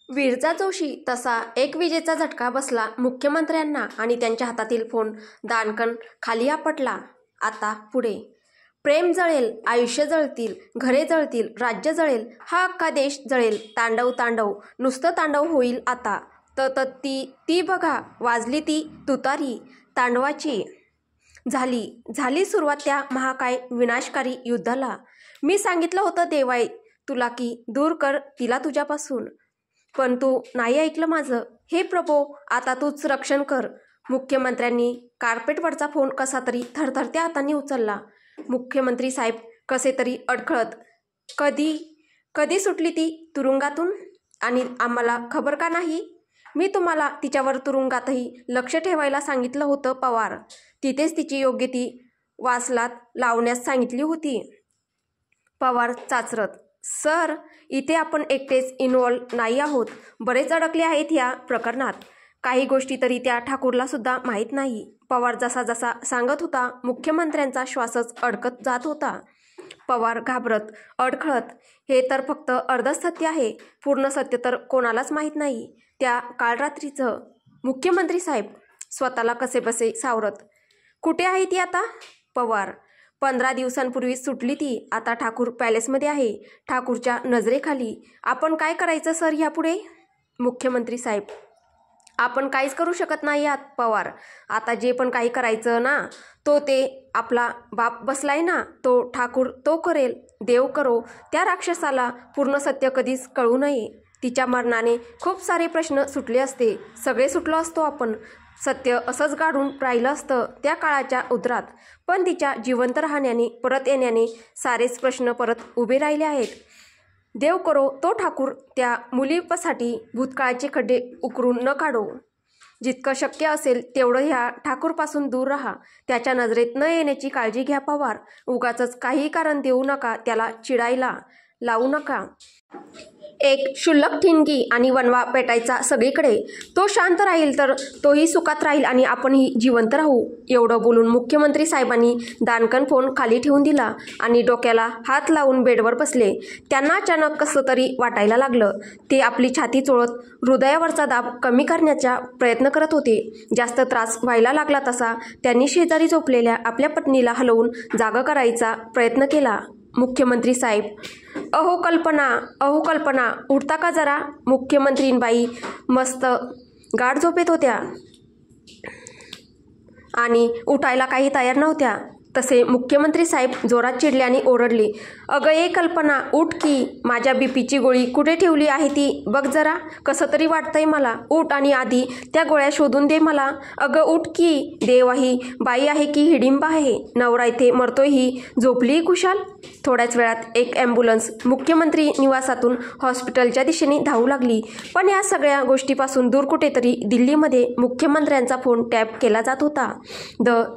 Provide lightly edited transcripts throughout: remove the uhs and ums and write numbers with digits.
विरजा जोशी तसा एक विजेचा झटका बसला मुख्यमंत्र्यांना आणि त्यांच्या हातातील फोन दानकन खाली आपटला. आता पुढे प्रेम जळेल, आयुष्य जळतील, घरे जळतील, राज्य जळेल, हा अख्खा देश जळेल. तांडव तांडव नुसतं तांडव होईल आता. ती बघा वाजली ती तुतारी तांडवाची. झाली सुरुवात त्या महाकाय विनाशकारी युद्धाला. मी सांगितलं होतं देवाय तुला की दूर कर तिला तुझ्यापासून, पण तू नाही ऐकलं माझं. हे प्रभो आता तूच रक्षण कर. मुख्यमंत्र्यांनी कार्पेटवरचा फोन कसा तरी थरथरत्या हातांनी उचलला. मुख्यमंत्री साहेब कसे तरी अडखळत, कधी सुटली ती तुरुंगातून आणि आम्हाला खबर का नाही? मी तुम्हाला तिच्यावर तुरुंगातही लक्ष ठेवायला सांगितलं होतं पवार. तिथेच तिची योग्य ती वासलात लावण्यास सांगितली होती. पवार चाचरत, सर इथे आपण एकटेच इन्व्हॉल्व नाही आहोत. बरेच अडकले आहेत या प्रकरणात. काही गोष्टी तरी त्या ठाकूरला सुद्धा माहीत नाही. पवार जसा जसा सांगत होता मुख्यमंत्र्यांचा श्वासच अडकत जात होता. पवार घाबरत अडखळत, हे तर फक्त अर्धच सत्य आहे, पूर्ण सत्य तर कोणालाच माहीत नाही. त्या काल रात्रीचं. मुख्यमंत्री साहेब स्वतःला कसेबसे सावरत, कुठे आहे ती आता? पवार, 15 दिवसांपूर्वी सुटली ती. आता ठाकूर पॅलेसमध्ये आहे, ठाकूरच्या नजरेखाली. आपण काय करायचं सर यापुढे? मुख्यमंत्री साहेब, आपण काहीच करू शकत नाही आहात पवार. आता जे पण काही करायचं ना, तो ते आपला बाप बसलाय ना, तो ठाकूर तो करेल. देव करो त्या राक्षसाला पूर्ण सत्य कधीच कळू नये. तिच्या मरणाने खूप सारे प्रश्न सुटले असते, सगळे सुटलो असतो आपण. सत्य असंच गाढून राहिलं असतं त्या काळाच्या उदरात. पण तिच्या जिवंत राहण्याने, परत येण्याने सारेच प्रश्न परत उभे राहिले आहेत. देव करो तो ठाकूर त्या मुलीसाठी भूतकाळाचे खड्डे उकरून न काढो. जितकं शक्य असेल तेवढं ह्या ठाकूरपासून दूर राहा. त्याच्या नजरेत न येण्याची काळजी घ्या पवार. उगाचच काही कारण देऊ नका, त्याला चिडायला लावू नका. एक क्षुल्लक ठिणगी आणि वणवा पेटायचा सगळीकडे. तो शांत राहील तर तोही सुखात राहील आणि आपणही जिवंत राहू. एवढं बोलून मुख्यमंत्री साहेबांनी दानकन फोन खाली ठेवून दिला आणि डोक्याला हात लावून बेडवर बसले. त्यांना अचानक कसं तरी वाटायला लागलं. ते आपली छाती चोळत हृदयावरचा दाब कमी करण्याचा प्रयत्न करत होते. जास्त त्रास व्हायला लागला तसा त्यांनी शेजारी झोपलेल्या आपल्या पत्नीला हलवून जागा करायचा प्रयत्न केला. मुख्यमंत्री साहेब, अहो कल्पना उठता का जरा? मुख्यमंत्रीबाई मस्त गाढ झोपेत होत्या आणि उठायला काही तयार नव्हत्या. तसे मुख्यमंत्री साहेब जोरात चिडले आणि ओरडले, अगं ये कल्पना उठ की. माझ्या बीपीची गोळी कुठे ठेवली आहे ती बघ जरा. कसं तरी वाटतंय मला. उठ आणि आधी त्या गोळ्या शोधून दे मला. अगं उठ की. देव ही बाई आहे की हिडिंब आहे? नवरा इथे मरतोय ही झोपली कुशाल? थोड्याच वेळात एक ॲम्ब्युलन्स मुख्यमंत्री निवासातून हॉस्पिटलच्या दिशेने धावू लागली. पण या सगळ्या गोष्टीपासून दूर कुठेतरी दिल्लीमध्ये मुख्यमंत्र्यांचा फोन टॅप केला जात होता.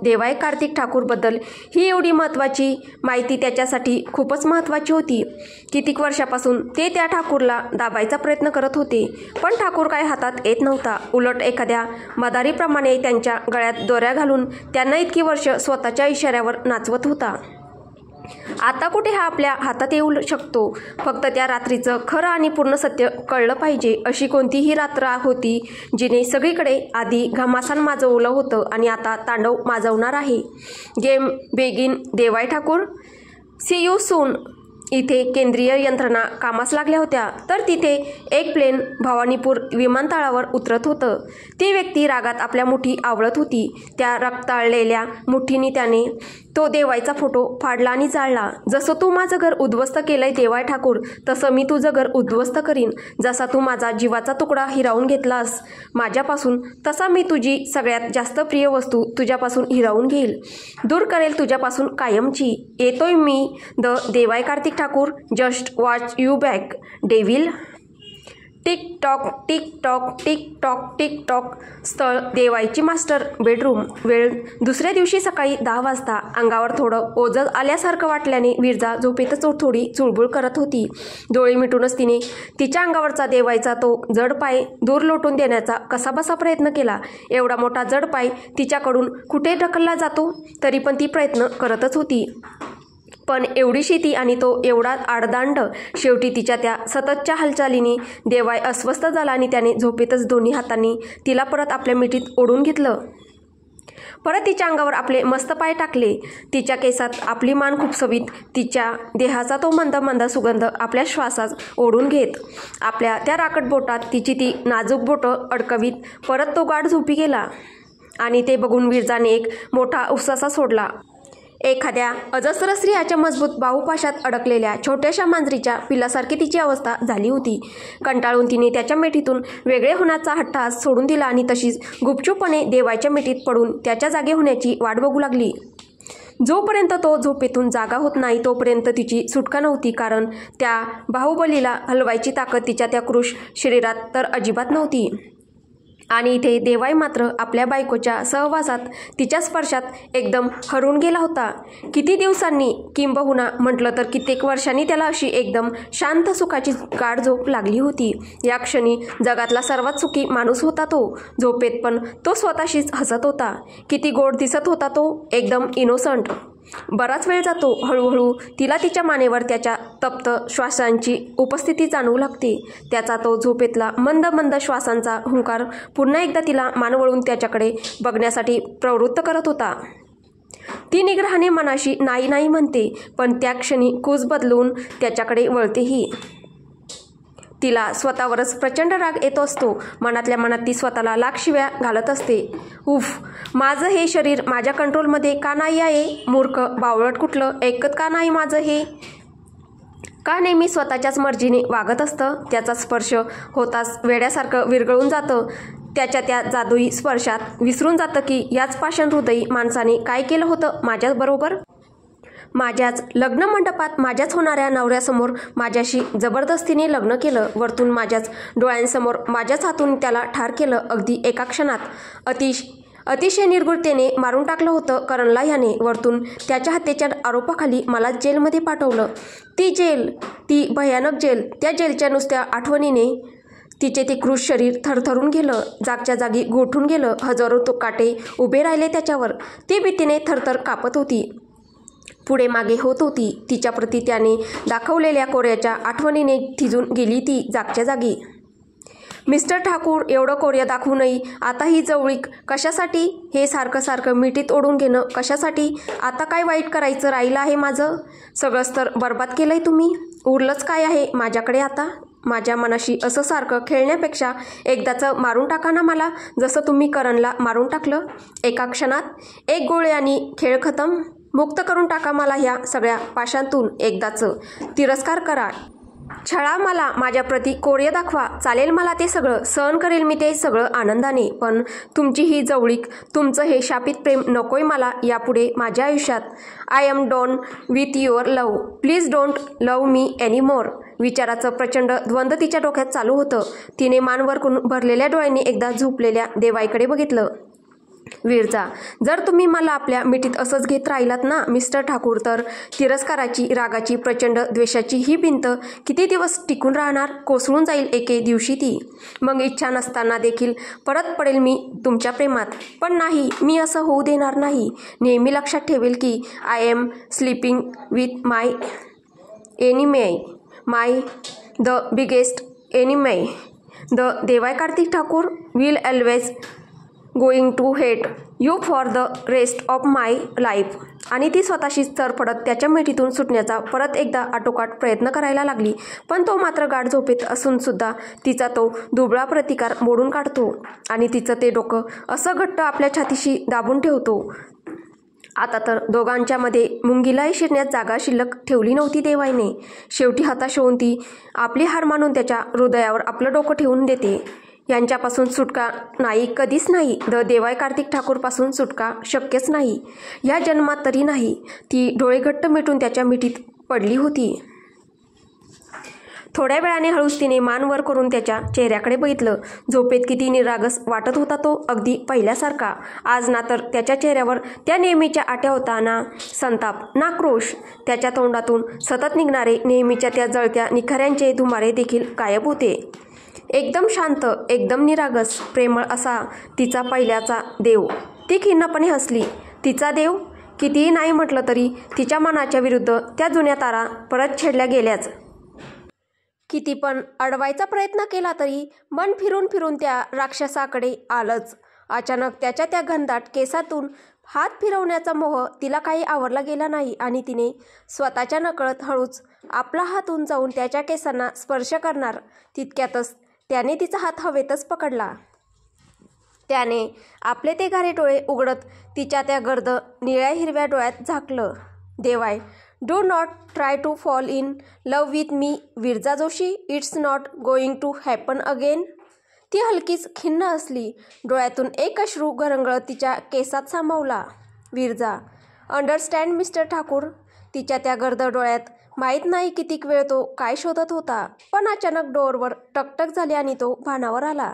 देवाय कार्तिक ठाकूरबद्दल ही एवढी महत्त्वाची माहिती त्याच्यासाठी खूपच महत्त्वाची होती. कितीक वर्षापासून ते त्या ठाकूरला दाबायचा प्रयत्न करत होते, पण ठाकूर काय हातात येत नव्हता. उलट एखाद्या मदारीप्रमाणे त्यांच्या गळ्यात दोऱ्या घालून त्यांना इतकी वर्ष स्वतःच्या इशाऱ्यावर नाचवत होता. आता कुठे हा आपल्या हातात येऊ शकतो? फक्त त्या रात्रीचं खरं आणि पूर्ण सत्य कळलं पाहिजे. अशी कोणतीही रात्र होती जिने सगळीकडे आधी घमासान माजवलं होतं आणि आता तांडव माजवणार आहे. Game begin. देवाय ठाकूर, सी यू सून. इथे केंद्रीय यंत्रणा कामास लागल्या होत्या तर तिथे एक प्लेन भवानीपूर विमानतळावर उतरत होतं. ती व्यक्ती रागात आपल्या मुठी आवळत होती. त्या रक्ताळलेल्या मुठीने त्याने तो देवायचा फोटो फाडला आणि जाळला. जसं तू माझं घर उद्ध्वस्त केलंय देवाय ठाकूर, तसं मी तुझं घर उद्ध्वस्त करीन. जसा तू माझा जीवाचा तुकडा हिरावून घेतलास माझ्यापासून, तसा मी तुझी सगळ्यात जास्त प्रिय वस्तू तुझ्यापासून हिरावून घेईल. दूर करेल तुझ्यापासून कायमची. येतोय मी देवाय Kartik Thakur. Just watch you back devil. Tick tock tick tock tick tock tick tock. स्थळ देवायची मास्टर बेडरूम. वेळ दुसऱ्या दिवशी सकाळी 10 वाजता. अंगावर थोडं ओझं आल्यासारखं वाटल्याने विरजा झोपेतच थोडी चुळबुळ करत होती. डोळे मिटूनच तिने तिच्या अंगावरचा देवायचा तो जड पाय दूर लोटून देण्याचा कसाबसा प्रयत्न केला. एवढा मोठा जड पाय तिच्याकडून कुठे ढकलला जातो? तरी पण ती प्रयत्न करतच होती. पण एवढीशी ती आणि तो एवढा आडदांड. शेवटी तिच्या त्या सततच्या हालचालीने देवाय अस्वस्थ झाला आणि त्याने झोपेतच दोन्ही हातांनी तिला परत आपल्या मिठीत ओढून घेतलं. परत तिच्या अंगावर आपले मस्त पाय टाकले. तिच्या केसात आपली मान खुपसवीत तिच्या देहाचा तो मंद मंद सुगंध आपल्या श्वासात ओढून घेत आपल्या त्या राकट बोटात तिची ती नाजूक बोटं अडकवीत परत तो गाढ झोपी गेला. आणि ते बघून विरजाने एक मोठा उस्सासा सोडला. एखाद्या अजस्र स्त्रियाच्या मजबूत बाहुपाशात अडकलेल्या छोट्याशा मांजरीच्या पिल्लासारखी तिची अवस्था झाली होती. कंटाळून तिने त्याच्या मिठीतून वेगळे होण्याचा हट्टास सोडून दिला आणि तशीच गुपचूपणे देवाच्या मिठीत पडून त्याच्या जागे होण्याची वाट बघू लागली. जोपर्यंत तो झोपेतून जागा होत नाही तोपर्यंत तिची सुटका नव्हती, कारण त्या बाहुबलीला हलवायची ताकद तिच्या त्या कृश शरीरात तर अजिबात नव्हती. आणि इथे देवाई मात्र आपल्या बायकोच्या सहवासात तिच्या स्पर्शात एकदम हरवून गेला होता. किती दिवसांनी, किंबहुना म्हटलं तर कित्येक वर्षांनी त्याला अशी एकदम शांत सुखाची गाढ झोप लागली होती. या क्षणी जगातला सर्वात सुखी माणूस होता तो. झोपेत पण तो स्वतःशीच हसत होता. किती गोड दिसत होता तो, एकदम इनोसंट. बराच वेळ जातो. हळूहळू तिला तिच्या मानेवर त्याच्या तप्त श्वासांची उपस्थिती जाणवू लागते. त्याचा तो झोपेतला मंद मंद श्वासांचा हुंकार पुन्हा एकदा तिला मान वळून त्याच्याकडे बघण्यासाठी प्रवृत्त करत होता. ती निग्रहाने मनाशी नाही नाही म्हणते, पण त्या क्षणी कूच बदलून त्याच्याकडे वळतेही. तिला स्वतःवरच प्रचंड राग येतो असतो. मनातल्या मनात ती स्वतःला लाख शिव्या घालत असते. उफ, माझं हे शरीर माझ्या कंट्रोलमध्ये का नाही आहे? मूर्ख बावळट कुठलं, ऐकत का नाही माझं हे? का नेहमी स्वतःच्याच मर्जीने वागत असतं? त्याचा स्पर्श होताच वेड्यासारखं विरघळून जातं. त्याच्या त्या जादुई स्पर्शात विसरून जातं की याच पाषाण हृदयी माणसाने काय केलं होतं माझ्याबरोबर. माझ्याच लग्न मंडपात माझ्याच होणाऱ्या नवऱ्यासमोर माझ्याशी जबरदस्तीने लग्न केलं. वरतून माझ्याच डोळ्यांसमोर माझ्याच हातून त्याला ठार केलं. अगदी एका क्षणात अतिशय निर्गुणतेने मारून टाकलं होतं करणला ह्याने. वरतून त्याच्या हत्येच्या आरोपाखाली मला जेलमध्ये पाठवलं. ती जेल, ती भयानक जेल. त्या जेलच्या नुसत्या आठवणीने तिचे ते क्रूर शरीर थरथरून गेलं, जागच्या जागी गोठून गेलं. हजारो काटे उभे राहिले त्याच्यावर. ती भीतीने थरथर कापत होती, पुढे मागे होत होती. तिच्याप्रती त्याने दाखवलेल्या कोऱ्याच्या आठवणीने थिजून गेली ती जागच्या जागी. मिस्टर ठाकूर, एवढं कोर्य दाखवूनही आता ही जवळीक कशासाठी? हे सारखं सारखं मिठीत ओढून घेणं कशासाठी? आता काय वाईट करायचं राहिलं आहे माझं? सगळंच तर बरबाद केलंय तुम्ही. उरलंच काय आहे माझ्याकडे आता? माझ्या मनाशी असं सारखं खेळण्यापेक्षा एकदाचं मारून टाका ना मला, जसं तुम्ही करणला मारून टाकलं. एका क्षणात, एक गोळ्यानी खेळ खतम. मुक्त करून टाका मला ह्या सगळ्या पाशांतून एकदाचं. तिरस्कार करा, छळा मला, माझ्याप्रती कोर्य दाखवा, चालेल मला ते सगळं. सहन करेल मी ते सगळं आनंदाने. पण तुमची ही जवळीक, तुमचं हे शापित प्रेम नकोय मला यापुढे माझ्या आयुष्यात. I am done with your love. Please don't love me any more. विचाराचं प्रचंड द्वंद्व तिच्या डोक्यात चालू होतं. तिने मानवर करून भरलेल्या डोळ्यांनी एकदा झोपलेल्या देवाईकडे बघितलं. विरजा, जर तुम्ही मला आपल्या मिठीत असंच घेत राहिलात ना मिस्टर ठाकूर, तर तिरस्काराची, रागाची, प्रचंड द्वेषाची ही भिंत किती दिवस टिकून राहणार? कोसळून जाईल एके दिवशी ती. मग इच्छा नसताना देखील परत पडेल मी तुमच्या प्रेमात. पण नाही, मी असं होऊ देणार नाही. नेहमी लक्षात ठेवेल की I am sleeping with my enemy, my the biggest enemy. The Devay Kartik Thakur will always going to hate you for the rest of my life. आणि ती स्वतःशीच चरफडत त्याच्या मिठीतून सुटण्याचा परत एकदा आटोकाट प्रयत्न करायला लागली. पण तो मात्र गाढ झोपेत असून सुद्धा तिचा तो दुबळा प्रतिकार मोडून काढतो आणि तिचं ते डोकं असं घट्ट आपल्या छातीशी दाबून ठेवतो. आता तर दोघांच्या मध्ये मुंगीलाही शिरण्यात जागा शिल्लक ठेवली नव्हती देवाईने. शेवटी हताश होऊन ती आपली हार मानून त्याच्या हृदयावर आपलं डोकं ठेवून देते. यांच्यापासून सुटका नाही, कधीच नाही. द देवाय कार्तिक ठाकूरपासून सुटका शक्यच नाही, या जन्मात तरी नाही. ती डोळे घट्ट मिटून त्याच्या मिठीत पडली होती. थोड्या वेळाने हळूच तिने मान वर करून त्याच्या चेहऱ्याकडे बघितलं. झोपेत किती निरागस वाटत होता तो, अगदी पहिल्यासारखा. आज ना तर त्याच्या चेहऱ्यावर त्या नेहमीच्या आट्या होता, ना संताप, ना क्रोश. त्याच्या तोंडातून सतत निघणारे नेहमीच्या त्या जळत्या निखाऱ्यांचे धुमारे देखील गायब होते. एकदम शांत, एकदम निरागस, प्रेमळ असा तिचा पहिल्याचा देव. ती खिन्नपणे हसली. तिचा देव? कितीही नाही म्हटलं तरी तिच्या मनाच्या विरुद्ध त्या जुन्या तारा परत छेडल्या गेल्याच. किती पण अडवायचा प्रयत्न केला तरी मन फिरून फिरून त्या राक्षसाकडे आलंच. अचानक त्याच्या त्या घनदाट केसातून हात फिरवण्याचा मोह तिला काही आवरला गेला नाही आणि तिने स्वतःच्या नकळत हळूच आपला हात उंचावून त्याच्या केसांना स्पर्श करणार तितक्यातच त्याने तिचा हात हवेतच पकडला. त्याने आपले ते गारे डोळे उघडत तिच्या त्या गर्द निळ्या हिरव्या डोळ्यात झाकलं. देवाय, do not try to fall in love with me Viraja Joshi. It's not going to happen again. ती हलकीच खिन्न असली. डोळ्यातून एक अश्रू घरंगळत तिच्या केसात सामावला. Viraja, understand mister Thakur. तिच्या त्या गर्द डोळ्यात माहीत नाही कितीक वेळ तो काय शोधत होता, पण अचानक डोअरवर टकटक झाली आणि तो भानावर आला.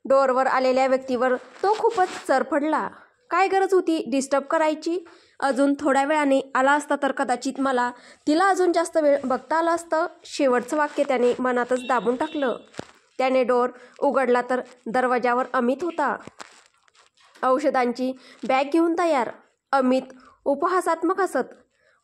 डोअरवर आलेल्या व्यक्तीवर तो खूपच चरफडला. काय गरज होती डिस्टर्ब करायची? अजून थोड्या वेळाने आला असता तर कदाचित मला तिला अजून जास्त वेळ बघता आलं असतं. शेवटचं वाक्य त्याने मनातच दाबून टाकलं. त्याने डोअर उघडला तर दरवाजावर अमित होता, औषधांची बॅग घेऊन तयार. अमित उपहासात्मक हसत,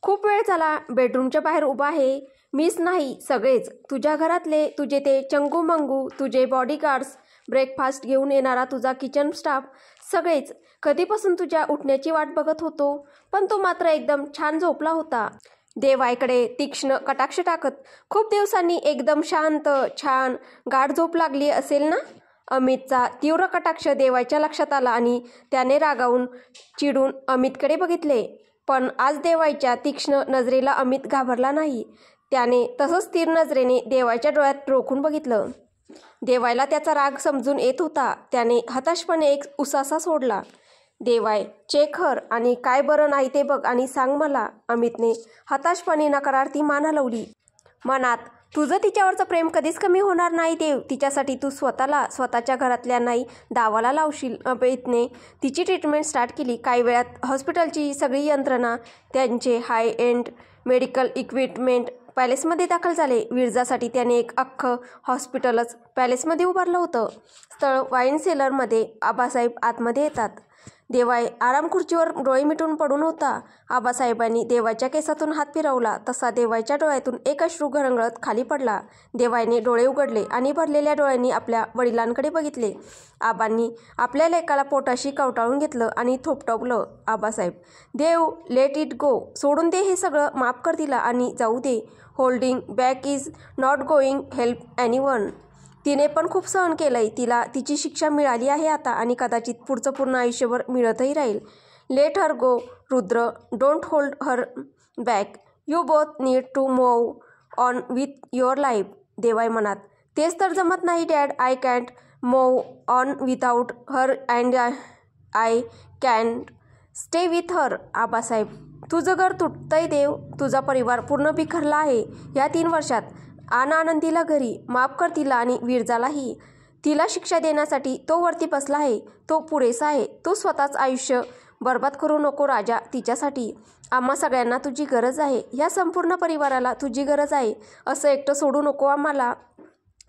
खूप वेळ झाला बेडरूमच्या बाहेर उभा आहे. मिस नाही, सगळेच तुझ्या घरातले, तुझे ते चंगू मंगू, तुझे बॉडीगार्ड्स, ब्रेकफास्ट घेऊन येणारा तुझा किचन स्टाफ, सगळेच कधीपासून तुझ्या उठण्याची वाट बघत होतो. पण तो मात्र एकदम छान झोपला होता. देवाईकडे तीक्ष्ण कटाक्ष टाकत, खूप दिवसांनी एकदम शांत, छान गाढ झोप लागली असेल ना? अमितचा तीव्र कटाक्ष देवाच्या लक्षात आला आणि त्याने रागावून चिडून अमितकडे बघितले. पण आज देवाच्या तीक्ष्ण नजरेला अमित घाबरला नाही. त्याने तसंच स्थिर नजरेने देवाच्या डोळ्यात रोखून बघितलं. देवायला त्याचा राग समजून येत होता. त्याने हताशपणे एक उसासा सोडला. देवाय, चेक हर आणि काय बरं नाही ते बघ आणि सांग मला. अमितने हताशपणे नकारार्थी मान हलवली. मनात, तुझं तिच्यावरचं प्रेम कधीच कमी होणार नाही देव. तिच्यासाठी तू स्वतःला, स्वतःच्या घरातल्यांनाही दावाला लावशील. अमितने तिची ट्रीटमेंट स्टार्ट केली. काही वेळात हॉस्पिटलची सगळी यंत्रणा, त्यांचे हाय एंड मेडिकल इक्विपमेंट पॅलेसमध्ये दाखल झाले. विरजासाठी त्याने एक अख्खं हॉस्पिटलच पॅलेसमध्ये उभारलं होतं. स्थळ वाईन सेलरमध्ये. आबासाहेब आतमध्ये येतात. देवाय आरामखुर्चीवर डोळे मिटून पडून होता. आबासाहेबांनी देवाच्या केसातून हात फिरवला तसा देवाच्या डोळ्यातून एक अश्रू घरंगळत खाली पडला. देवायने डोळे उघडले आणि भरलेल्या डोळ्यांनी आपल्या वडिलांकडे बघितले. आबांनी आपल्या लेकाला पोटाशी कवटाळून घेतलं आणि थोपटवलं. Abasaheb, Dev, let it go. सोडून दे हे सगळं, माफ कर तिला आणि जाऊ दे. Holding back is not going help anyone. तिने पण खूप सहन केलंय. तिला तिची शिक्षा मिळाली आहे आता आणि कदाचित पुढचं पूर्ण आयुष्यभर मिळतही राहील. Let her go Rudra. Don't hold her back. You both need to move on with your life. देवाय मनात, तेच तर जमत नाही dad. I can't move on without her and I can't stay with her. Abasaheb, तुझं घर तुटतंय देव. तुझा परिवार पूर्ण बिखरला आहे ह्या 3 वर्षात. आण आनंदीला घरी. माफ कर तिला आणि विरजालाही. तिला शिक्षा देण्यासाठी तो वरती बसला आहे. तो पुरेसा आहे. तू स्वतःच आयुष्य बरबाद करू नको राजा तिच्यासाठी. आम्हा सगळ्यांना तुझी गरज आहे. ह्या संपूर्ण परिवाराला तुझी गरज आहे. असं एकटं सोडू नको आम्हाला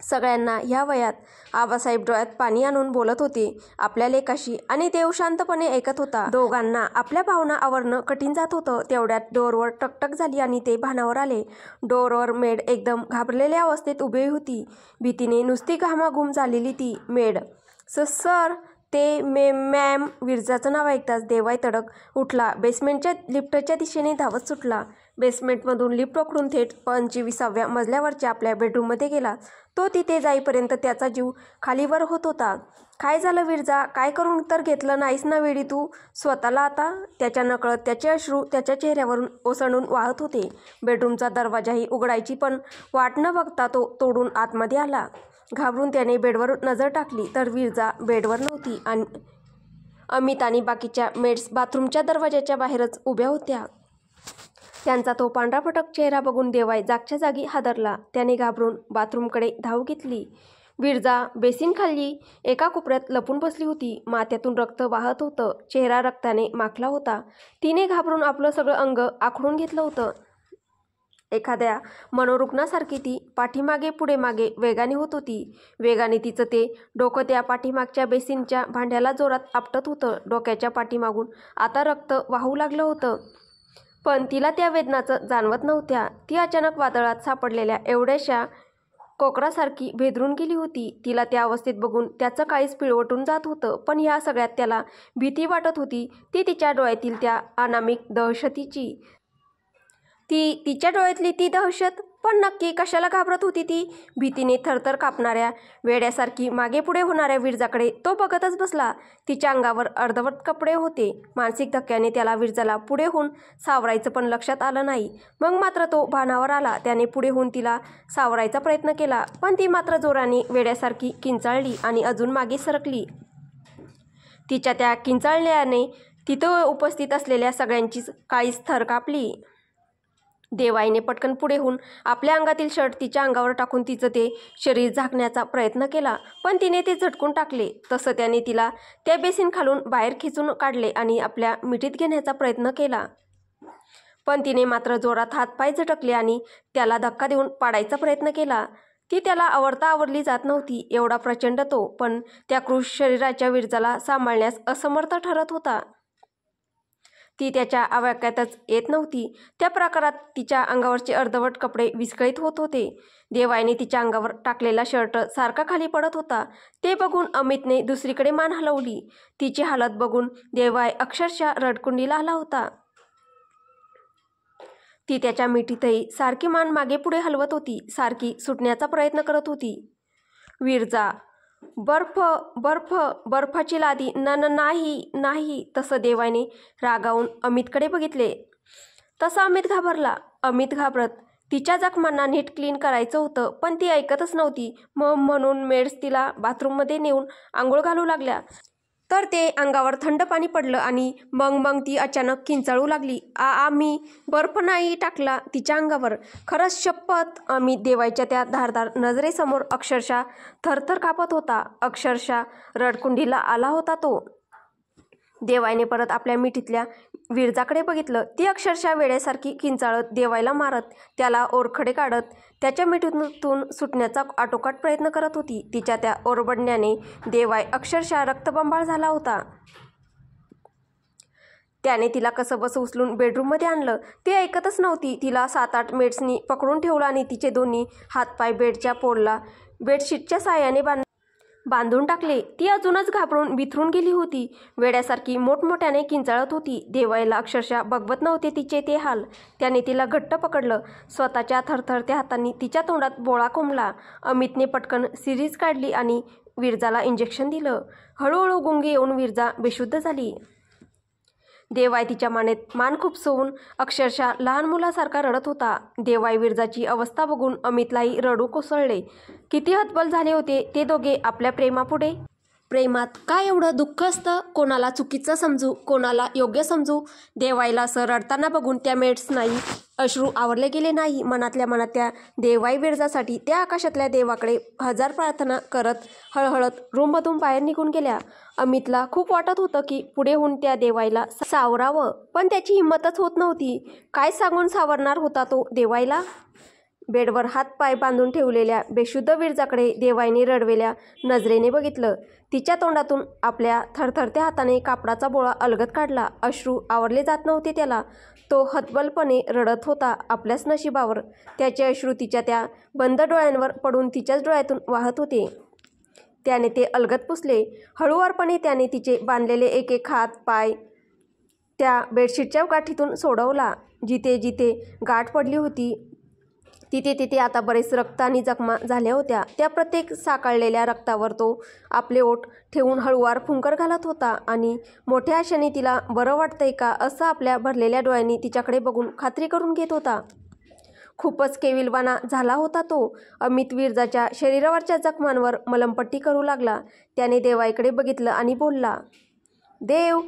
सगळ्यांना ह्या वयात. आबासाहेब डोळ्यात पाणी आणून बोलत होते आपल्या लेकाशी आणि देव शांतपणे ऐकत होता. दोघांना आपल्या भावना आवरणं कठीण जात होतं. तेवढ्यात डोअरवर टकटक झाली आणि ते भानावर आले. डोअरवर मेड एकदम घाबरलेल्या अवस्थेत उभी होती. भीतीने नुसती घामाघूम झालेली ती मेड. सर, ते मॅम. विरजाचं नाव ऐकताच देवाय तडक उठला. बेसमेंटच्या लिफ्टच्या दिशेने धावत सुटला. बेसमेंटमधून लिफ्ट पकडून थेट 25व्या मजल्यावरच्या आपल्या बेडरूममध्ये गेला. तो तिथे जाईपर्यंत त्याचा जीव खालीवर होत होता. काय झालं विरजा? काय करून तर घेतलं नाहीस ना वेडी तू स्वतःला आता? त्याच्या नकळत त्याचे अश्रू त्याच्या चेहऱ्यावरून ओसंडून वाहत होते. बेडरूमचा दरवाजाही उघडायची पण वाट न बघता तो तोडून आतमध्ये आला. घाबरून त्याने बेडवर नजर टाकली तर विरजा बेडवर नव्हती. अमित आणि बाकीच्या मेड्स बाथरूमच्या दरवाजाच्या बाहेरच उभ्या होत्या. त्यांचा तो पांढराफटक चेहरा बघून देवाय जागच्या जागी हादरला. त्याने घाबरून बाथरूमकडे धाव घेतली. विरजा बेसिनखाली एका कोपऱ्यात लपून बसली होती. माथ्यातून रक्त वाहत होतं. चेहरा रक्ताने माखला होता. तिने घाबरून आपलं सगळं अंग आखडून घेतलं होतं. एखाद्या मनोरुग्णासारखी ती पाठीमागे पुढे मागे वेगाने होत होती. वेगाने तिचं ते डोकं त्या पाठीमागच्या बेसिनच्या भांड्याला जोरात आपटत होतं. डोक्याच्या पाठीमागून आता रक्त वाहू लागलं होतं. पण तिला त्या वेदनाचं जाणवत नव्हत्या. ती अचानक वादळात सापडलेल्या एवढ्याशा कोकरासारखी भेदरून गेली होती. तिला त्या अवस्थेत बघून त्याचं काळीज पिळवटून जात होतं. पण ह्या सगळ्यात त्याला भीती वाटत होती, ती तिच्या डोळ्यातील त्या अनामिक दहशतीची. तिच्या डोळ्यातली ती दहशत. पण नक्की कशाला घाबरत होती ती? भीतीने थरथर कापणाऱ्या वेड्यासारखी मागे पुढे होणाऱ्या विरजाकडे तो बघतच बसला. तिच्या अंगावर अर्धवट कपडे होते. मानसिक धक्क्याने त्याला विरजाला पुढे होऊन सावरायचं पण लक्षात आलं नाही. मग मात्र तो भानावर आला. त्याने पुढे होऊन तिला सावरायचा प्रयत्न केला, पण ती मात्र जोराने वेड्यासारखी किंचाळली आणि अजून मागे सरकली. तिच्या त्या किंचाळल्याने तिथं उपस्थित असलेल्या सगळ्यांचीच काळीज थर कापली. देवाईने पटकन पुढे होऊन आपल्या अंगातील शर्ट तिच्या अंगावर टाकून तिचं ते शरीर झाकण्याचा प्रयत्न केला, पण तिने ते झटकून टाकले. तसं त्याने तिला त्या बेसिन खालून बाहेर खिचून काढले आणि आपल्या मिठीत घेण्याचा प्रयत्न केला. पण तिने मात्र जोरात हातपाय झटकले आणि त्याला धक्का देऊन पाडायचा प्रयत्न केला. ती त्याला आवरता आवरली जात नव्हती. एवढा प्रचंड तो, पण त्या क्रूर शरीराच्या विरजाला सांभाळण्यास असमर्थ ठरत होता. ती त्याच्या आवाक्यातच येत नव्हती. त्या प्रकारात तिच्या अंगावरचे अर्धवट कपडे विस्कळीत होत होते. देवाईने तिच्या अंगावर टाकलेला शर्ट सारखा खाली पडत होता. ते बघून अमितने दुसरीकडे मान हलवली. तिची हालत बघून देवाई अक्षरशः रडकुंडीला आला होता. ती त्याच्या मिठीतही सारखी मान मागे पुढे हलवत होती, सारखी सुटण्याचा प्रयत्न करत होती. विरजा, बर्फ बर्फ बर्फाची लादी, नाही नाही. तसं देवाने रागावून अमितकडे बघितले. तसा अमित घाबरला. अमित घाबरत तिच्या जखमांना नीट क्लीन करायचं होतं, पण ती ऐकतच नव्हती. म्हणून मेड्स तिला बाथरूममध्ये नेऊन आंघोळ घालू लागल्या. तर ते अंगावर थंड पाणी पडलं आणि मग ती अचानक किंचाळू लागली. मी बर्फ नाही टाकला तिच्या अंगावर, खरंच शपथ. अमित देवाईच्या त्या धारदार नजरेसमोर अक्षरशः थरथर कापत होता. अक्षरशः रडकुंडीला आला होता तो. देवाईने परत आपल्या मिठीतल्या विरजाकडे बघितलं. ती अक्षरशः वेड्यासारखी किंचाळत, देवाईला मारत, त्याला ओरखडे काढत त्याच्या मिठीतून सुटण्याचा आटोकाट प्रयत्न करत होती. तिच्या त्या ओरबडण्याने देवाई अक्षरशः रक्तबंबाळ झाला होता. त्याने तिला कसंबसं उचलून बेडरूममध्ये आणलं. ती ऐकतच नव्हती. तिला 7-8 मेड्सनी पकडून ठेवलं आणि तिचे दोन्ही हातपाय बेडच्या पोळला बेडशीटच्या साहाय्याने बांधून टाकले. ती अजूनच घाबरून बिथरून गेली होती. वेड्यासारखी मोठमोठ्याने किंचाळत होती. देवाईला अक्षरशः बघवत नव्हते तिचे ते हाल. त्याने तिला घट्ट पकडलं. स्वतःच्या थरथरत्या हातांनी तिच्या तोंडात बोळा कोंबला. अमितने पटकन सिरीज काढली आणि विरजाला इंजेक्शन दिलं. हळूहळू गुंगी येऊन विरजा बेशुद्ध झाली. देवाई तिच्या मानेत मान खुपसवून अक्षरशः लहान मुलासारखा रडत होता. देवाई विरजाची अवस्था बघून अमितलाही रडू कोसळले. किती हतबल झाले होते ते दोघे आपल्या प्रेमापुढे. प्रेमात काय एवढं दुःख असतं? कोणाला चुकीचं समजू, कोणाला योग्य समजू. देवाईला असं रडताना बघून त्या मेड्सनाही अश्रू आवरले गेले नाही. मनातल्या मनात त्या देवाई विरजासाठी त्या आकाशातल्या देवाकडे 1000 प्रार्थना करत हळहळत रूममधून बाहेर निघून गेल्या. अमितला खूप वाटत होतं की पुढे होऊन त्या देवाईला सावरावं, पण त्याची हिंमतच होत नव्हती. काय सांगून सावरणार होता तो देवाईला? बेडवर हात-पाय बांधून ठेवलेल्या बेशुद्ध विरजाकडे देवाईने रडवेल्या नजरेने बघितलं. तिच्या तोंडातून आपल्या थरथरत्या हाताने कापडाचा बोळा अलगद काढला. अश्रू आवरले जात नव्हते त्याला. तो हतबलपणे रडत होता आपल्याच नशिबावर. त्याचे अश्रू तिच्या त्या बंद डोळ्यांवर पडून तिच्याच डोळ्यातून वाहत होते. त्याने ते अलगद पुसले. हळूवारपणे त्याने तिचे बांधलेले एक हात पाय त्या बेडशीटच्या गाठीतून सोडवला. जिथे जिथे गाठ पडली होती तिथे तिथे आता बरेच रक्त आणि जखमा झाल्या होत्या. त्या प्रत्येक साकळलेल्या रक्तावर तो आपले ओठ ठेवून हळूवार फुंकर घालत होता आणि मोठ्या आशेने तिला बरं वाटतंय का असं आपल्या भरलेल्या डोळ्यांनी तिच्याकडे बघून खात्री करून घेत होता. खूपच केविलवाना झाला होता तो. अमित विरजाच्या शरीरावरच्या जखमांवर मलमपट्टी करू लागला. त्याने देवाईकडे बघितलं आणि बोलला, देव,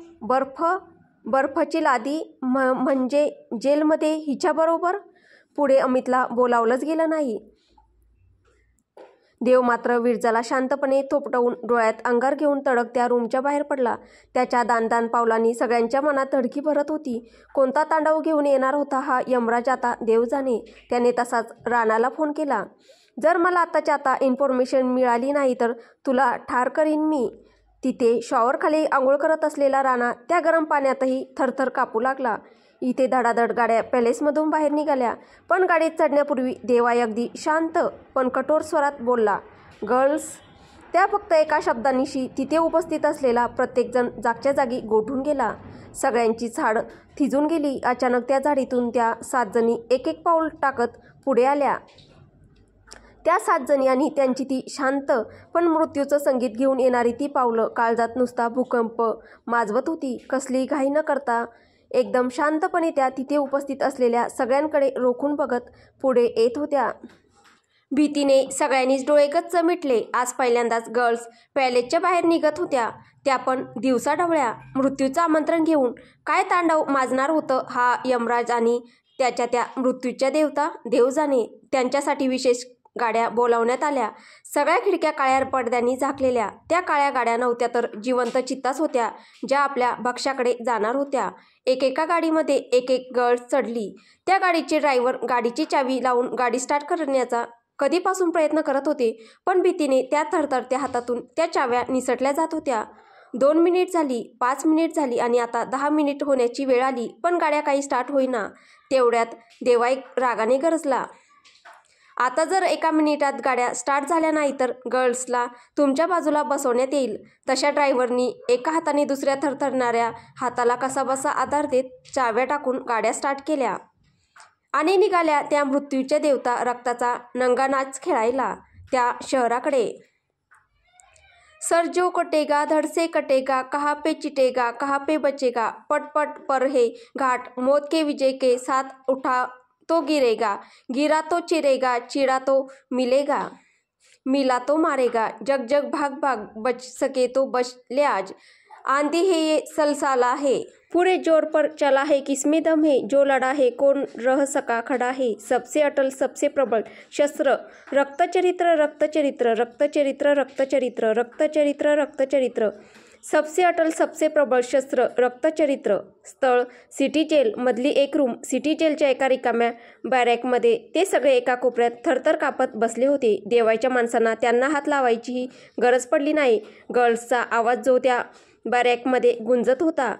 बर्फाची लादी म्हणजे जेलमध्ये हिच्याबरोबर? पुढे अमितला बोलावलंच गेलं नाही. देव मात्र विरजाला शांतपणे थोपटवून डोळ्यात अंगार घेऊन तडक त्या रूमच्या बाहेर पडला. त्याच्या दान पावलांनी सगळ्यांच्या मनात धडकी भरत होती. कोणता तांडव घेऊन येणार होता हा यमराज आता देव जाणे. त्याने तसाच राणाला फोन केला. जर मला आताच्या आता इन्फॉर्मेशन मिळाली नाही तर तुला ठार करीन मी. तिथे शॉवरखाली आंघोळ करत असलेला राणा त्या गरम पाण्यातही थरथर कापू लागला. इथे धडाधड गाड्या पॅलेसमधून बाहेर निघाल्या. पण गाडीत चढण्यापूर्वी देवाई अगदी शांत पण कठोर स्वरात बोलला, गर्ल्स. त्या फक्त एका शब्दानिशी तिथे उपस्थित असलेला प्रत्येकजण जागच्या जागी गोठून गेला. सगळ्यांची झाड थिजून गेली. अचानक त्या झाडीतून त्या 7 जणी एक एक पाऊल टाकत पुढे आल्या. त्या 7 जणी आणि त्यांची ती शांत पण मृत्यूचं संगीत घेऊन येणारी ती पावलं काळजात नुसता भूकंप माजवत होती. कसलीही घाई न करता एकदम शांतपणे त्या तिथे उपस्थित असलेल्या सगळ्यांकडे रोखून बघत पुढे येत होत्या. भीतीने सगळ्यांनीच डोळे गच्च मिटले. आज पहिल्यांदाच गर्ल्स पॅलेसच्या बाहेर निघत होत्या. त्या पण दिवसाढवळ्या. मृत्यूचं आमंत्रण घेऊन काय तांडव माजणार होतं हा यमराज आणि त्याच्या त्या मृत्यूच्या देवता देव जाणे. त्यांच्यासाठी विशेष गाड्या बोलावण्यात आल्या. सगळ्या खिडक्या काळ्या पडद्यांनी झाकलेल्या. त्या काळ्या गाड्या नव्हत्या तर जिवंत चित्ताच होत्या, ज्या आपल्या भक्ष्याकडे जाणार होत्या. एकेका गाडीमध्ये एक एक गर्ल्स चढली. त्या गाडीचे ड्रायव्हर गाडीची चावी लावून गाडी स्टार्ट करण्याचा कधीपासून प्रयत्न करत होते, पण भीतीने त्या थरथरत्या हातातून त्या चाव्या निसटल्या जात होत्या. 2 मिनिट झाली, 5 मिनिट झाली आणि आता 10 मिनिट होण्याची वेळ आली, पण गाड्या काही स्टार्ट होईना. तेवढ्यात देवाई रागाने गरजला, आता जर 1 मिनिटात गाड्या स्टार्ट झाल्या नाही तर गर्ल्सला तुमच्या बाजूला बसवण्यात येईल. तशा ड्रायव्हरनी एका हाताने दुसऱ्या थरथरणाऱ्या हाताला कसाबसा आधार देत चाव्या टाकून गाड्या स्टार्ट केल्या आणि निघाल्या त्या मृत्यूच्या देवता रक्ताचा नंगानाच खेळायला त्या शहराकडे. सर जो कटेगा धड़ से कटेगा, कहाँ पे चिटेगा कहाँ पे बचेगा, पट पर है घाट, मौत के विजय के साथ उठा तो गिरेगा, गिरा तो चिरेगा, चिड़ा तो मिलेगा, मिला तो मारेगा, जग जग भाग भाग, बच सके तो बच ले आज, आंधी है ये सलसाला है, पूरे जोर पर चला है किसमें दम है, जो लड़ा है कौन रह सका खड़ा है, सबसे अटल सबसे प्रबल शस्त्र, रक्तचरित्र रक्तचरित्र रक्तचरित्र रक्तचरित्र रक्तचरित्र रक्तचरित्र, सबसे अटल सबसे प्रबळ शस्त्र रक्तचरित्र. स्थळ सिटी जेल मधली एक रूम. सिटी जेलच्या एका रिकाम्या बॅरॅकमध्ये ते सगळे एका कोपऱ्यात थरथर कापत बसले होते. देवाच्या माणसांना त्यांना हात लावायचीही गरज पडली नाही. गर्ल्सचा आवाज जो त्या बॅरॅकमध्ये गुंजत होता.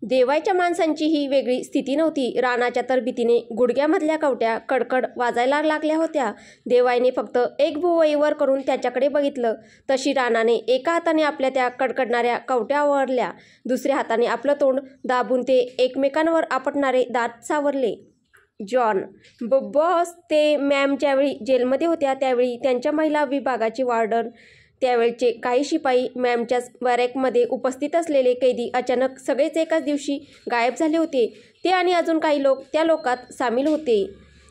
देवाच्या माणसांची ही वेगळी स्थिती नव्हती. राणाच्या तर भीतीने गुडघ्यामधल्या कवट्या कडकड वाजायला लागल्या होत्या. देवाईने फक्त एक भुवई वर करून त्याच्याकडे बघितलं. तशी राणाने एका हाताने आपल्या त्या कडकडणाऱ्या कवट्या आवरल्या, दुसऱ्या हाताने आपलं तोंड दाबून ते एकमेकांवर आपटणारे दात सावरले. जॉन बॉस ते मॅम ज्यावेळी जेलमध्ये होत्या त्यावेळी त्यांच्या महिला विभागाचे वॉर्डन, त्यावेळचे काही शिपाई, मॅमच्याच बॅरॅकमध्ये उपस्थित असलेले कैदी अचानक सगळेच एकाच दिवशी गायब झाले होते. ते आणि अजून काही लोक त्या लोकात सामील होते.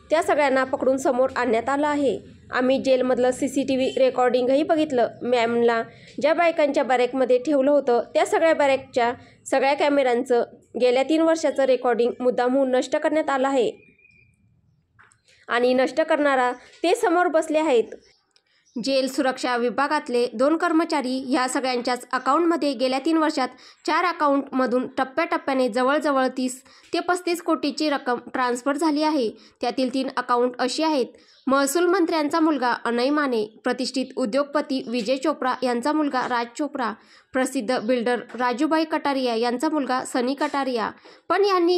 त्या सगळ्यांना पकडून समोर आणण्यात आलं आहे. आम्ही जेलमधलं CCTV रेकॉर्डिंगही बघितलं. मॅमला ज्या बायकांच्या बॅरॅकमध्ये ठेवलं होतं त्या सगळ्या बॅरॅकच्या सगळ्या कॅमेऱ्यांचं गेल्या 3 वर्षाचं रेकॉर्डिंग मुद्दामहून नष्ट करण्यात आलं आहे आणि नष्ट करणारा ते समोर बसले आहेत. जेल सुरक्षा विभागातले 2 कर्मचारी ह्या सगळ्यांच्याच अकाउंटमध्ये गेल्या 3 वर्षात 4 अकाउंटमधून टप्प्याटप्प्याने जवळजवळ 30 ते 35 कोटीची रक्कम ट्रान्स्फर झाली आहे. त्यातील 3 अकाउंट अशी आहेत: महसूल मंत्र्यांचा मुलगा अनय माने, प्रतिष्ठित उद्योगपती विजय चोप्रा यांचा मुलगा राज चोप्रा, प्रसिद्ध बिल्डर राजूभाई कटारिया यांचा मुलगा सनी कटारिया. पण यांनी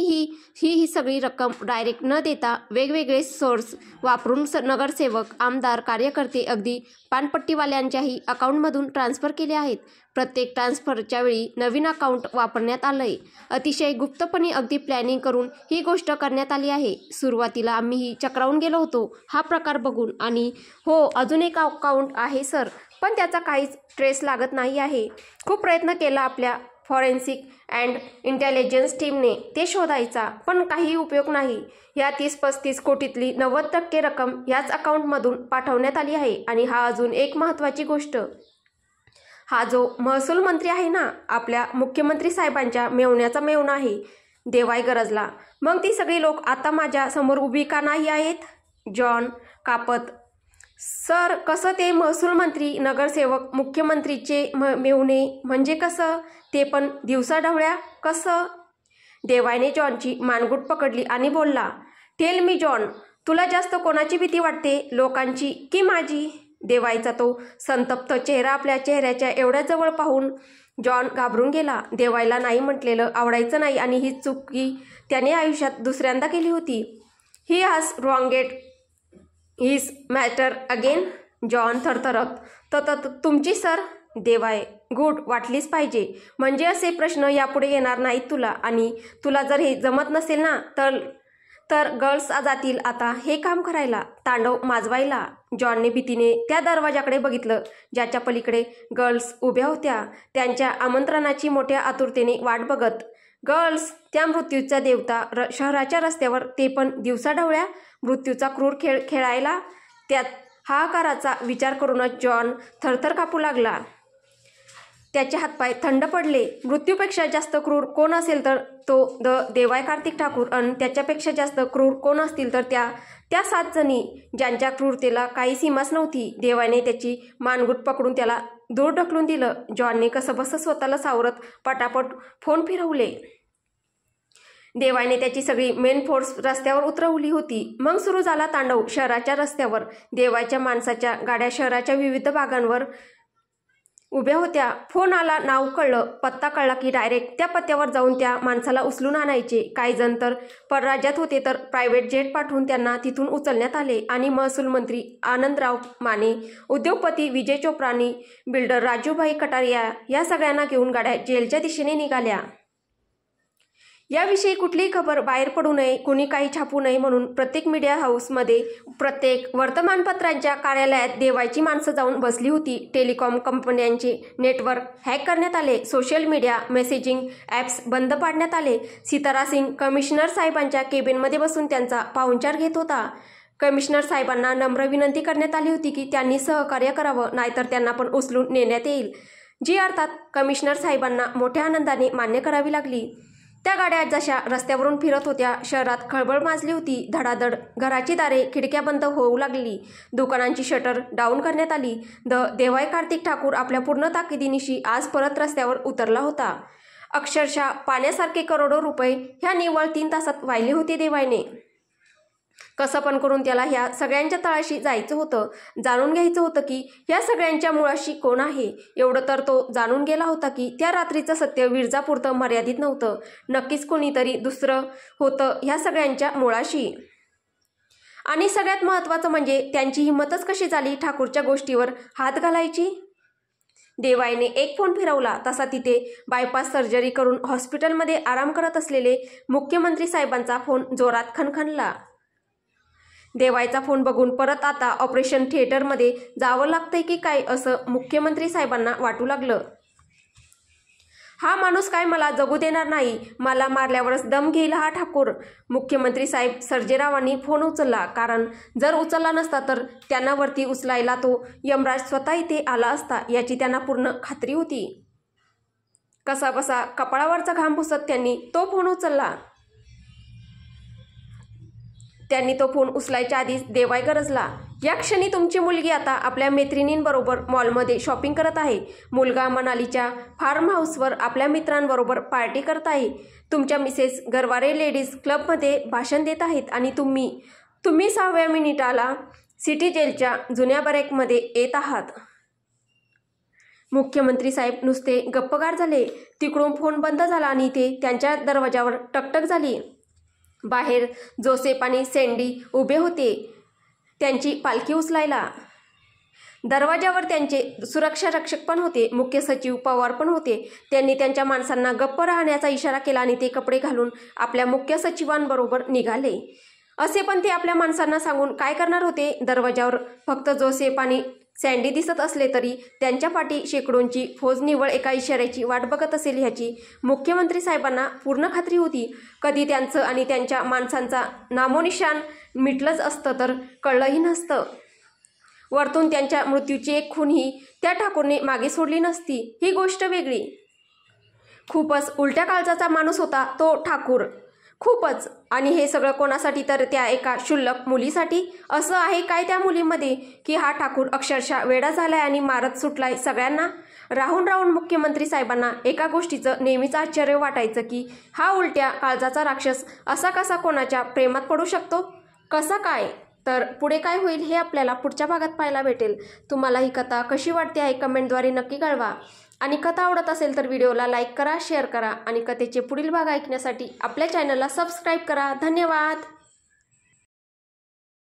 ही सगळी रक्कम डायरेक्ट न देता वेगवेगळे सोर्स वापरून नगरसेवक, आमदार, कार्यकर्ते, अगदी पानपट्टीवाल्यांच्याही अकाउंटमधून ट्रान्स्फर केले आहेत. प्रत्येक ट्रान्स्फरच्या वेळी नवीन अकाउंट वापरण्यात आलंय. अतिशय गुप्तपणे अगदी प्लॅनिंग करून ही गोष्ट करण्यात आली आहे. सुरुवातीला आम्हीही चक्रावून गेलो होतो हा प्रकार बघून. आणि हो, अजून एक अकाउंट आहे सर, पण त्याचा काहीच ट्रेस लागत नाही आहे. खूप प्रयत्न केला आपल्या फॉरेन्सिक अँड इंटेलिजन्स टीमने ते शोधायचा, पण काही उपयोग नाही. या 30-35 कोटीतली 90% रक्कम याच अकाउंटमधून पाठवण्यात आली आहे. आणि हा अजून एक महत्त्वाची गोष्ट, हा जो महसूल मंत्री आहे ना, आपल्या मुख्यमंत्री साहेबांच्या मेवण्याचा मेवणा आहे. देवाई गरजला, मग ती सगळी लोक आता माझ्या समोर उभी का नाही आहेत? जॉन कापत सर कसं ते महसूल मंत्री, नगरसेवक, मुख्यमंत्रीचे मेहुणे म्हणजे कसं, ते पण दिवसाढवळ्या कसं? देवाने जॉनची मानगूट पकडली आणि बोलला, टेल मी जॉन, तुला जास्त कोणाची भीती वाटते, लोकांची की माझी? देवाईचा तो संतप्त चेहरा आपल्या चेहऱ्याच्या एवढ्या जवळ पाहून जॉन घाबरून गेला. देवाईला नाही म्हटलेलं आवडायचं नाही आणि ही चुकी त्याने आयुष्यात दुसऱ्यांदा केली होती. He has wronged his matter again. John थरथरत, तुमची सर? देवाय, गुड, वाटलीच पाहिजे. म्हणजे असे प्रश्न यापुढे येणार नाहीत तुला. आणि तुला जर हे जमत नसेल ना तर गर्ल्स जातील आता हे काम करायला, तांडव माजवायला. जॉनने भीतीने त्या दरवाजाकडे बघितलं ज्याच्या पलीकडे गर्ल्स उभ्या होत्या, त्यांच्या आमंत्रणाची मोठ्या आतुरतेने वाट बघत. गर्ल्स, त्या मृत्यूचा देवता शहराच्या रस्त्यावर, ते पण दिवसाढवळ्या मृत्यूचा क्रूर खेळ खेळायला. त्यात हाहाकाराचा विचार करूनच जॉन थरथर कापू लागला. त्याचे हातपाय थंड पडले. मृत्यूपेक्षा जास्त क्रूर कोण असेल तर तो देवाय कार्तिक ठाकूर, आणि त्याच्यापेक्षा जास्त क्रूर कोण असतील तर त्या 7 जणी ज्यांच्या क्रूरतेला काही सीमाच नव्हती. देवाने त्याची मानगूट पकडून त्याला दूर ढकलून दिलं. जॉनने कसंबसं स्वतःला सावरत पटापट फोन फिरवले. देवाने त्याची सगळी मेन फोर्स रस्त्यावर उतरवली होती. मग सुरू झाला तांडव शहराच्या रस्त्यावर. देवाच्या माणसाच्या गाड्या शहराच्या विविध भागांवर उभ्या होत्या. फोन आला, नाव कळलं, पत्ता कळला की डायरेक्ट त्या पत्त्यावर जाऊन त्या माणसाला उचलून आणायचे. काही जण तर परराज्यात होते तर प्रायव्हेट जेट पाठवून त्यांना तिथून उचलण्यात आले. आणि महसूल मंत्री आनंदराव माने, उद्योगपती विजय चोप्रानी, बिल्डर राजूभाई कटारिया या सगळ्यांना घेऊन गाड्या जेलच्या दिशेने निघाल्या. याविषयी कुठलीही खबर बाहेर पडू नये, कुणी काही छापू नये म्हणून प्रत्येक मीडिया हाऊसमध्ये, प्रत्येक वर्तमानपत्रांच्या कार्यालयात देवायची माणसं जाऊन बसली होती. टेलिकॉम कंपन्यांचे नेटवर्क हॅक करण्यात आले. सोशल मीडिया मेसेजिंग ॲप्स बंद पाडण्यात आले. सीतारा सिंग कमिशनर साहेबांच्या केबिनमध्ये बसून त्यांचा पाहुणचार घेत होता. कमिशनर साहेबांना नम्र विनंती करण्यात आली होती की त्यांनी सहकार्य करावं, नाहीतर त्यांना पण उचलून नेण्यात येईल. जी अर्थात कमिशनर साहेबांना मोठ्या आनंदाने मान्य करावी लागली. त्या गाड्या जशा रस्त्यावरून फिरत होत्या, शहरात खळबळ माजली होती. धडाधड घराची दारे, खिडक्या बंद होऊ लागली. दुकानांची शटर डाऊन करण्यात आली. देवाय कार्तिक ठाकूर आपल्या पूर्ण ताकदीनिशी आज परत रस्त्यावर उतरला होता. अक्षरशः पाण्यासारखे करोडो रुपये ह्या निव्वळ 3 तासात वाहिले होते देवायने. कसं पण करून त्याला ह्या सगळ्यांच्या तळाशी जायचं होतं. जाणून घ्यायचं होतं की ह्या सगळ्यांच्या मुळाशी कोण आहे. एवढं तर तो जाणून गेला होता की त्या रात्रीचं सत्य विरजापुरतं मर्यादित नव्हतं. नक्कीच कोणीतरी दुसरं होतं ह्या सगळ्यांच्या मुळाशी. आणि सगळ्यात महत्त्वाचं म्हणजे त्यांची हिंमतच कशी झाली ठाकूरच्या गोष्टीवर हात घालायची. देवाईने एक फोन फिरवला तसा तिथे बायपास सर्जरी करून हॉस्पिटलमध्ये आराम करत असलेले मुख्यमंत्री साहेबांचा फोन जोरात खणखणला. देवायचा फोन बघून परत आता ऑपरेशन थिएटरमध्ये जावं लागतंय की काय असं मुख्यमंत्री साहेबांना वाटू लागलं. हा माणूस काय मला जगू देणार नाही, मला मारल्यावरच दम घेईल हा ठाकूर. मुख्यमंत्री साहेब सर्जेरावांनी फोन उचलला, कारण जर उचलला नसता तर त्यांना वरती उचलायला तो यमराज स्वतः इथे आला असता याची त्यांना पूर्ण खात्री होती. कसाबसा कपाळावरचा घाम पुसत त्यांनी तो फोन उचलला. त्यांनी तो फोन उचलायच्या आधीच देवाय गरजला, या क्षणी तुमची मुलगी आता आपल्या मैत्रिणींबरोबर मॉलमध्ये शॉपिंग करत आहे. मुलगा मनालीच्या फार्म हाऊसवर आपल्या मित्रांबरोबर पार्टी करत आहे. तुमच्या मिसेस गरवारे लेडीज क्लबमध्ये भाषण देत आहेत आणि तुम्ही 6व्या मिनिटाला सिटी जेलच्या जुन्या बॅरेकमध्ये येत आहात. मुख्यमंत्री साहेब नुसते गप्पगार झाले. तिकडून फोन बंद झाला आणि ते त्यांच्या दरवाजावर टकटक झाली. बाहेर जोसेफ आणि सँडी उभे होते त्यांची पालखी उचलायला. दरवाजावर त्यांचे सुरक्षा रक्षक पण होते. मुख्य सचिव पवार पण होते. त्यांनी त्यांच्या माणसांना गप्प राहण्याचा इशारा केला आणि ते कपडे घालून आपल्या मुख्य सचिवांबरोबर निघाले. असे पण ते आपल्या माणसांना सांगून काय करणार होते. दरवाजावर फक्त जोसेफ आणि सँडी दिसत असले तरी त्यांच्या पाठी शेकडोंची फौज निव्वळ एका इशाऱ्याची वाट बघत असेल ह्याची मुख्यमंत्री साहेबांना पूर्ण खात्री होती. कधी त्यांचं आणि त्यांच्या माणसांचा नामोनिशाण मिटलंच असतं तर कळलंही नसतं. वरतून त्यांच्या मृत्यूची एक खूनही त्या ठाकूरने मागे सोडली नसती ही गोष्ट वेगळी. खूपच उलट्या काळजाचा माणूस होता तो ठाकूर, खूपच. आणि हे सगळं कोणासाठी? तर त्या एका क्षुल्लक मुलीसाठी. असं आहे काय त्या मुलीमध्ये की हा ठाकूर अक्षरशः वेडा झालाय आणि मारत सुटलाय सगळ्यांना. राहून राहून मुख्यमंत्री साहेबांना एका गोष्टीचं नेहमीच आश्चर्य वाटायचं की हा उलट्या काळजाचा राक्षस असा कसा कोणाच्या प्रेमात पडू शकतो? कसा काय? तर पुढे काय होईल हे आपल्याला पुढच्या भागात पाहायला भेटेल. तुम्हाला ही कथा कशी वाटते आहे कमेंटद्वारे नक्की कळवा. आणि कथा आवडत असेल तर व्हिडिओला लाईक करा, शेअर करा आणि कथेचे पुढील भाग ऐकण्यासाठी आपल्या चॅनलला सबस्क्राईब करा. धन्यवाद.